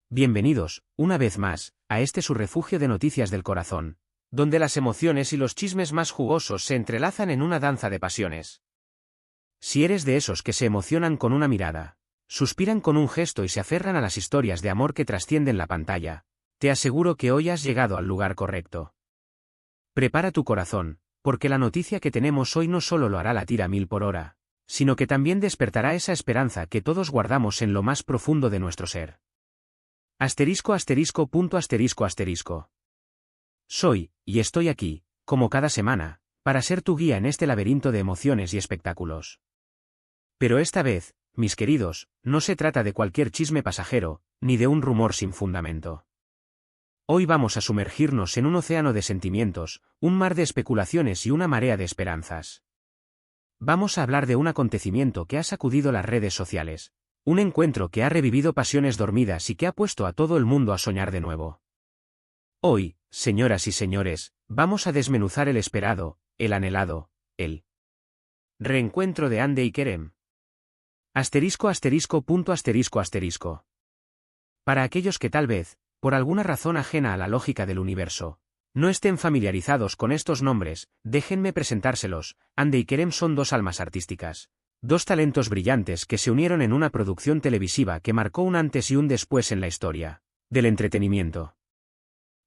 Bienvenidos, una vez más, a este su refugio de noticias del corazón, donde las emociones y los chismes más jugosos se entrelazan en una danza de pasiones. Si eres de esos que se emocionan con una mirada, suspiran con un gesto y se aferran a las historias de amor que trascienden la pantalla, te aseguro que hoy has llegado al lugar correcto. Prepara tu corazón, porque la noticia que tenemos hoy no solo lo hará latir a 1000 por hora, sino que también despertará esa esperanza que todos guardamos en lo más profundo de nuestro ser. Asterisco asterisco punto asterisco asterisco. Soy, y estoy aquí, como cada semana, para ser tu guía en este laberinto de emociones y espectáculos. Pero esta vez, mis queridos, no se trata de cualquier chisme pasajero, ni de un rumor sin fundamento. Hoy vamos a sumergirnos en un océano de sentimientos, un mar de especulaciones y una marea de esperanzas. Vamos a hablar de un acontecimiento que ha sacudido las redes sociales, un encuentro que ha revivido pasiones dormidas y que ha puesto a todo el mundo a soñar de nuevo. Hoy, señoras y señores, vamos a desmenuzar el esperado, el anhelado, el reencuentro de Hande y Kerem. Asterisco asterisco punto asterisco asterisco. Para aquellos que tal vez, por alguna razón ajena a la lógica del universo, no estén familiarizados con estos nombres, déjenme presentárselos. Hande y Kerem son dos almas artísticas, dos talentos brillantes que se unieron en una producción televisiva que marcó un antes y un después en la historia del entretenimiento.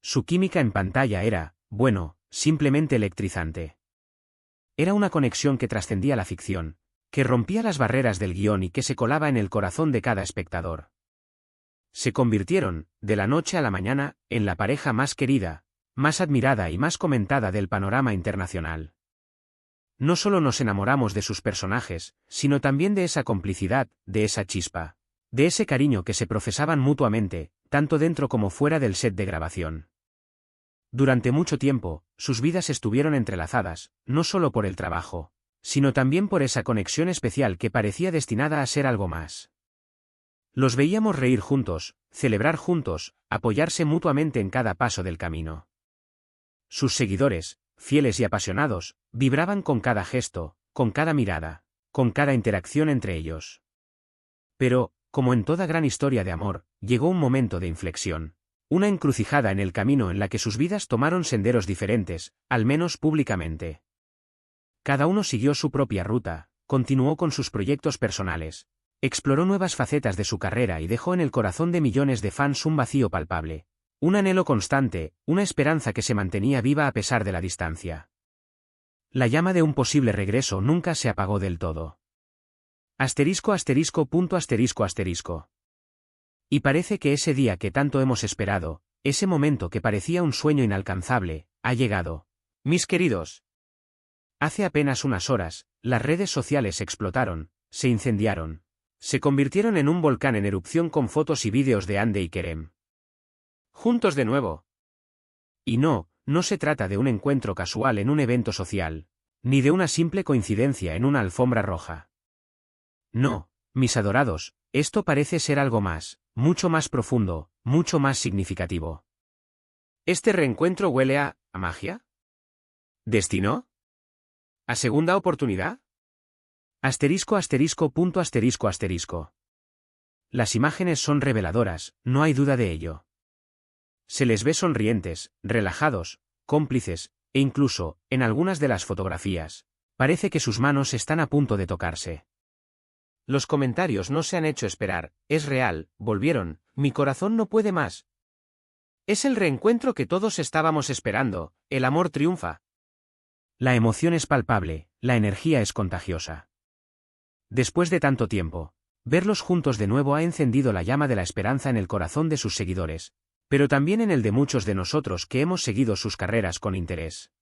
Su química en pantalla era, bueno, simplemente electrizante. Era una conexión que trascendía la ficción, que rompía las barreras del guión y que se colaba en el corazón de cada espectador. Se convirtieron, de la noche a la mañana, en la pareja más querida, más admirada y más comentada del panorama internacional. No solo nos enamoramos de sus personajes, sino también de esa complicidad, de esa chispa, de ese cariño que se profesaban mutuamente, tanto dentro como fuera del set de grabación. Durante mucho tiempo, sus vidas estuvieron entrelazadas, no solo por el trabajo, sino también por esa conexión especial que parecía destinada a ser algo más. Los veíamos reír juntos, celebrar juntos, apoyarse mutuamente en cada paso del camino. Sus seguidores, fieles y apasionados, vibraban con cada gesto, con cada mirada, con cada interacción entre ellos. Pero, como en toda gran historia de amor, llegó un momento de inflexión, una encrucijada en el camino en la que sus vidas tomaron senderos diferentes, al menos públicamente. Cada uno siguió su propia ruta, continuó con sus proyectos personales, exploró nuevas facetas de su carrera y dejó en el corazón de millones de fans un vacío palpable, un anhelo constante, una esperanza que se mantenía viva a pesar de la distancia. La llama de un posible regreso nunca se apagó del todo. Asterisco asterisco punto asterisco asterisco. Y parece que ese día que tanto hemos esperado, ese momento que parecía un sueño inalcanzable, ha llegado. Mis queridos. Hace apenas unas horas, las redes sociales explotaron, se incendiaron, se convirtieron en un volcán en erupción con fotos y vídeos de Hande y Kerem juntos de nuevo. Y no se trata de un encuentro casual en un evento social, ni de una simple coincidencia en una alfombra roja. No, mis adorados, esto parece ser algo más, mucho más profundo, mucho más significativo. ¿Este reencuentro huele a magia? ¿Destino? ¿A segunda oportunidad? Asterisco asterisco punto asterisco asterisco. Las imágenes son reveladoras, no hay duda de ello. Se les ve sonrientes, relajados, cómplices, e incluso, en algunas de las fotografías, parece que sus manos están a punto de tocarse. Los comentarios no se han hecho esperar, es real, volvieron, mi corazón no puede más. Es el reencuentro que todos estábamos esperando, el amor triunfa. La emoción es palpable, la energía es contagiosa. Después de tanto tiempo, verlos juntos de nuevo ha encendido la llama de la esperanza en el corazón de sus seguidores, pero también en el de muchos de nosotros que hemos seguido sus carreras con interés.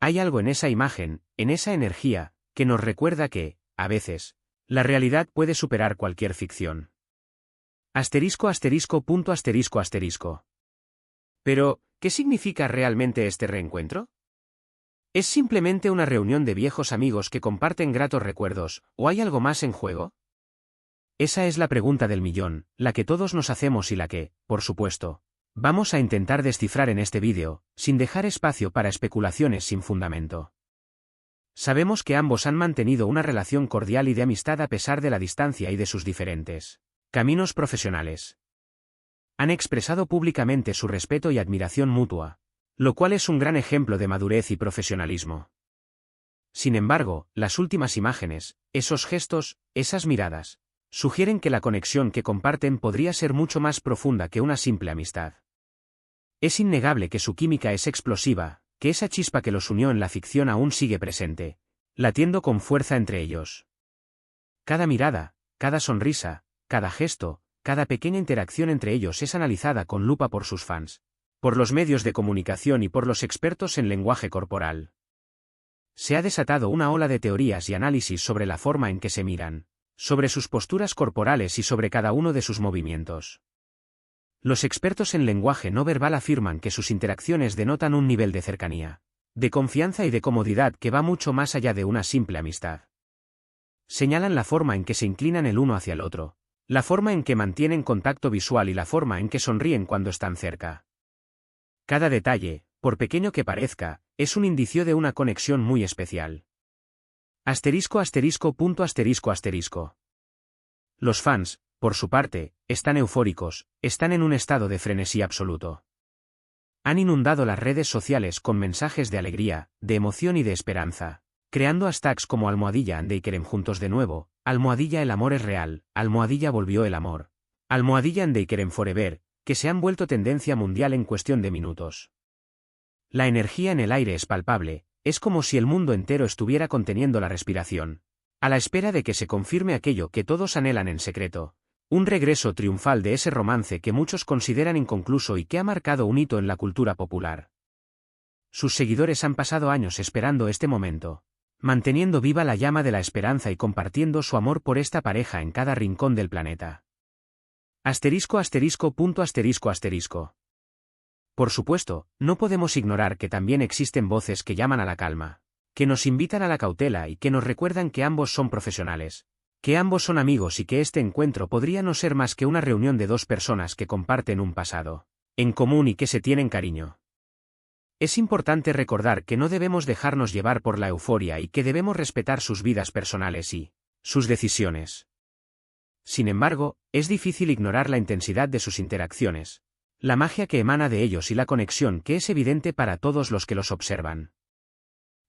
Hay algo en esa imagen, en esa energía, que nos recuerda que, a veces, la realidad puede superar cualquier ficción. Asterisco asterisco punto asterisco asterisco. Pero, ¿qué significa realmente este reencuentro? ¿Es simplemente una reunión de viejos amigos que comparten gratos recuerdos, o hay algo más en juego? Esa es la pregunta del millón, la que todos nos hacemos y la que, por supuesto, vamos a intentar descifrar en este vídeo, sin dejar espacio para especulaciones sin fundamento. Sabemos que ambos han mantenido una relación cordial y de amistad a pesar de la distancia y de sus diferentes caminos profesionales. Han expresado públicamente su respeto y admiración mutua, lo cual es un gran ejemplo de madurez y profesionalismo. Sin embargo, las últimas imágenes, esos gestos, esas miradas, sugieren que la conexión que comparten podría ser mucho más profunda que una simple amistad. Es innegable que su química es explosiva, que esa chispa que los unió en la ficción aún sigue presente, latiendo con fuerza entre ellos. Cada mirada, cada sonrisa, cada gesto, cada pequeña interacción entre ellos es analizada con lupa por sus fans, por los medios de comunicación y por los expertos en lenguaje corporal. Se ha desatado una ola de teorías y análisis sobre la forma en que se miran, sobre sus posturas corporales y sobre cada uno de sus movimientos. Los expertos en lenguaje no verbal afirman que sus interacciones denotan un nivel de cercanía, de confianza y de comodidad que va mucho más allá de una simple amistad. Señalan la forma en que se inclinan el uno hacia el otro, la forma en que mantienen contacto visual y la forma en que sonríen cuando están cerca. Cada detalle, por pequeño que parezca, es un indicio de una conexión muy especial. Asterisco asterisco punto asterisco asterisco. Los fans, por su parte, están eufóricos, están en un estado de frenesí absoluto. Han inundado las redes sociales con mensajes de alegría, de emoción y de esperanza, creando hashtags como #andeikerem juntos de nuevo, #el amor es real, #volvió el amor, #andeikerem forever, que se han vuelto tendencia mundial en cuestión de minutos. La energía en el aire es palpable, es como si el mundo entero estuviera conteniendo la respiración, a la espera de que se confirme aquello que todos anhelan en secreto, un regreso triunfal de ese romance que muchos consideran inconcluso y que ha marcado un hito en la cultura popular. Sus seguidores han pasado años esperando este momento, manteniendo viva la llama de la esperanza y compartiendo su amor por esta pareja en cada rincón del planeta. Asterisco asterisco punto asterisco asterisco. Por supuesto, no podemos ignorar que también existen voces que llaman a la calma, que nos invitan a la cautela y que nos recuerdan que ambos son profesionales, que ambos son amigos y que este encuentro podría no ser más que una reunión de dos personas que comparten un pasado en común y que se tienen cariño. Es importante recordar que no debemos dejarnos llevar por la euforia y que debemos respetar sus vidas personales y sus decisiones. Sin embargo, es difícil ignorar la intensidad de sus interacciones, la magia que emana de ellos y la conexión que es evidente para todos los que los observan.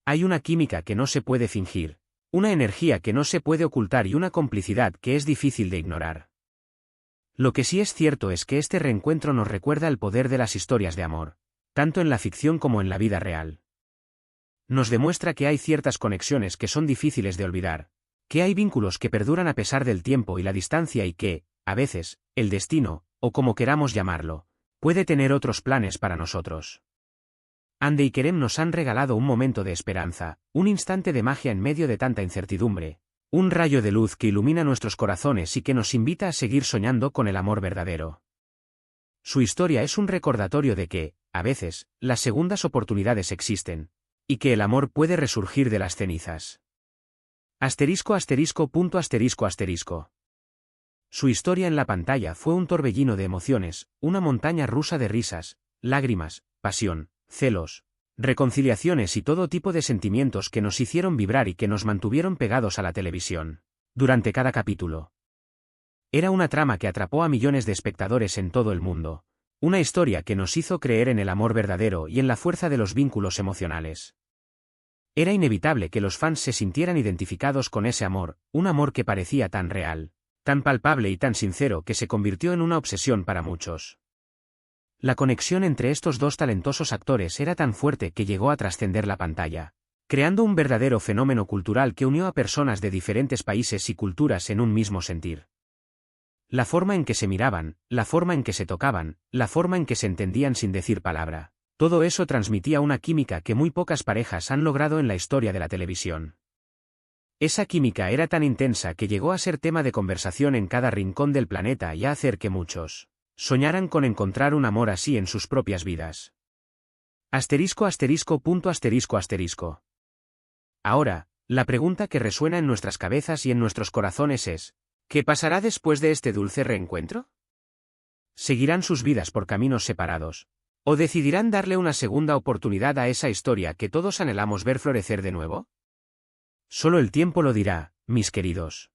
Hay una química que no se puede fingir, una energía que no se puede ocultar y una complicidad que es difícil de ignorar. Lo que sí es cierto es que este reencuentro nos recuerda el poder de las historias de amor, tanto en la ficción como en la vida real. Nos demuestra que hay ciertas conexiones que son difíciles de olvidar, que hay vínculos que perduran a pesar del tiempo y la distancia y que, a veces, el destino, o como queramos llamarlo, puede tener otros planes para nosotros. Andeikerem nos han regalado un momento de esperanza, un instante de magia en medio de tanta incertidumbre, un rayo de luz que ilumina nuestros corazones y que nos invita a seguir soñando con el amor verdadero. Su historia es un recordatorio de que, a veces, las segundas oportunidades existen, y que el amor puede resurgir de las cenizas. Asterisco asterisco punto asterisco asterisco. Su historia en la pantalla fue un torbellino de emociones, una montaña rusa de risas, lágrimas, pasión, celos, reconciliaciones y todo tipo de sentimientos que nos hicieron vibrar y que nos mantuvieron pegados a la televisión, durante cada capítulo. Era una trama que atrapó a millones de espectadores en todo el mundo, una historia que nos hizo creer en el amor verdadero y en la fuerza de los vínculos emocionales. Era inevitable que los fans se sintieran identificados con ese amor, un amor que parecía tan real, tan palpable y tan sincero que se convirtió en una obsesión para muchos. La conexión entre estos dos talentosos actores era tan fuerte que llegó a trascender la pantalla, creando un verdadero fenómeno cultural que unió a personas de diferentes países y culturas en un mismo sentir. La forma en que se miraban, la forma en que se tocaban, la forma en que se entendían sin decir palabra, todo eso transmitía una química que muy pocas parejas han logrado en la historia de la televisión. Esa química era tan intensa que llegó a ser tema de conversación en cada rincón del planeta y a hacer que muchos soñaran con encontrar un amor así en sus propias vidas. Asterisco asterisco punto asterisco asterisco. Ahora, la pregunta que resuena en nuestras cabezas y en nuestros corazones es, ¿qué pasará después de este dulce reencuentro? ¿Seguirán sus vidas por caminos separados? ¿O decidirán darle una segunda oportunidad a esa historia que todos anhelamos ver florecer de nuevo? Solo el tiempo lo dirá, mis queridos.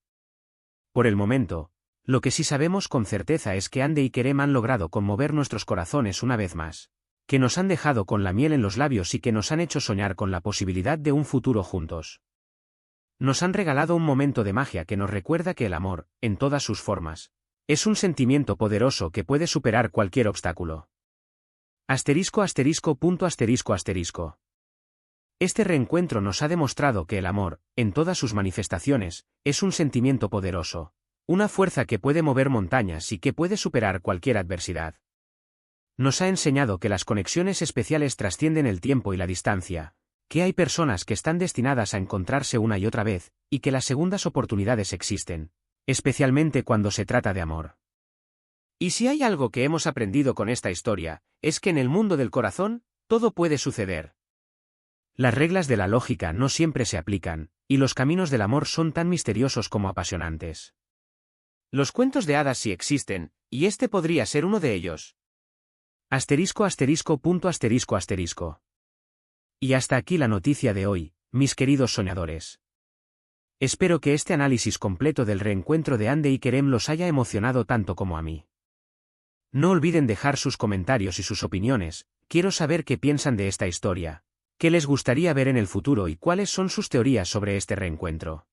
Por el momento, Lo que sí sabemos con certeza es que Ande y Kerem han logrado conmover nuestros corazones una vez más, que nos han dejado con la miel en los labios y que nos han hecho soñar con la posibilidad de un futuro juntos. Nos han regalado un momento de magia que nos recuerda que el amor, en todas sus formas, es un sentimiento poderoso que puede superar cualquier obstáculo. Asterisco asterisco punto asterisco asterisco. Este reencuentro nos ha demostrado que el amor, en todas sus manifestaciones, es un sentimiento poderoso, una fuerza que puede mover montañas y que puede superar cualquier adversidad. Nos ha enseñado que las conexiones especiales trascienden el tiempo y la distancia, que hay personas que están destinadas a encontrarse una y otra vez, y que las segundas oportunidades existen, especialmente cuando se trata de amor. Y si hay algo que hemos aprendido con esta historia, es que en el mundo del corazón, todo puede suceder. Las reglas de la lógica no siempre se aplican, y los caminos del amor son tan misteriosos como apasionantes. Los cuentos de hadas sí existen, y este podría ser uno de ellos. Asterisco asterisco punto asterisco asterisco. Y hasta aquí la noticia de hoy, mis queridos soñadores. Espero que este análisis completo del reencuentro de Ande y Kerem los haya emocionado tanto como a mí. No olviden dejar sus comentarios y sus opiniones, quiero saber qué piensan de esta historia, qué les gustaría ver en el futuro y cuáles son sus teorías sobre este reencuentro.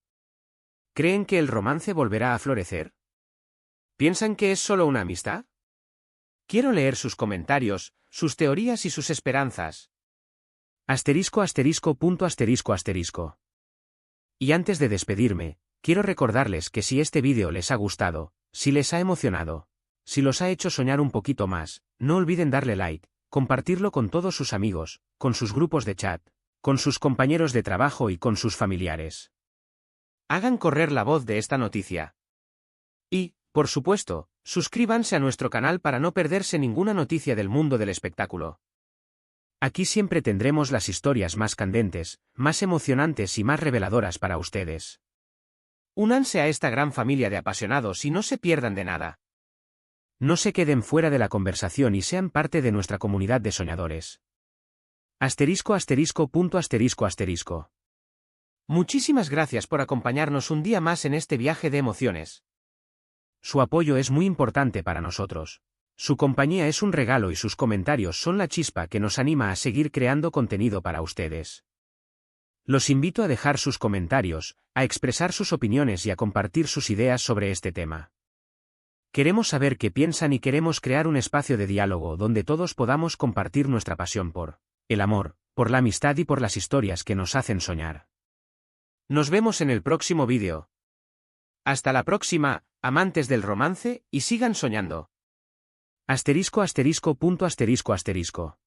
¿Creen que el romance volverá a florecer? ¿Piensan que es solo una amistad? Quiero leer sus comentarios, sus teorías y sus esperanzas. Asterisco asterisco punto asterisco asterisco. Y antes de despedirme, quiero recordarles que si este vídeo les ha gustado, si les ha emocionado, si los ha hecho soñar un poquito más, no olviden darle like, compartirlo con todos sus amigos, con sus grupos de chat, con sus compañeros de trabajo y con sus familiares. Hagan correr la voz de esta noticia. Y, por supuesto, suscríbanse a nuestro canal para no perderse ninguna noticia del mundo del espectáculo. Aquí siempre tendremos las historias más candentes, más emocionantes y más reveladoras para ustedes. Únanse a esta gran familia de apasionados y no se pierdan de nada. No se queden fuera de la conversación y sean parte de nuestra comunidad de soñadores. Asterisco asterisco punto asterisco asterisco. Muchísimas gracias por acompañarnos un día más en este viaje de emociones. Su apoyo es muy importante para nosotros. Su compañía es un regalo y sus comentarios son la chispa que nos anima a seguir creando contenido para ustedes. Los invito a dejar sus comentarios, a expresar sus opiniones y a compartir sus ideas sobre este tema. Queremos saber qué piensan y queremos crear un espacio de diálogo donde todos podamos compartir nuestra pasión por el amor, por la amistad y por las historias que nos hacen soñar. Nos vemos en el próximo vídeo. Hasta la próxima, amantes del romance, y sigan soñando. Asterisco asterisco punto asterisco asterisco.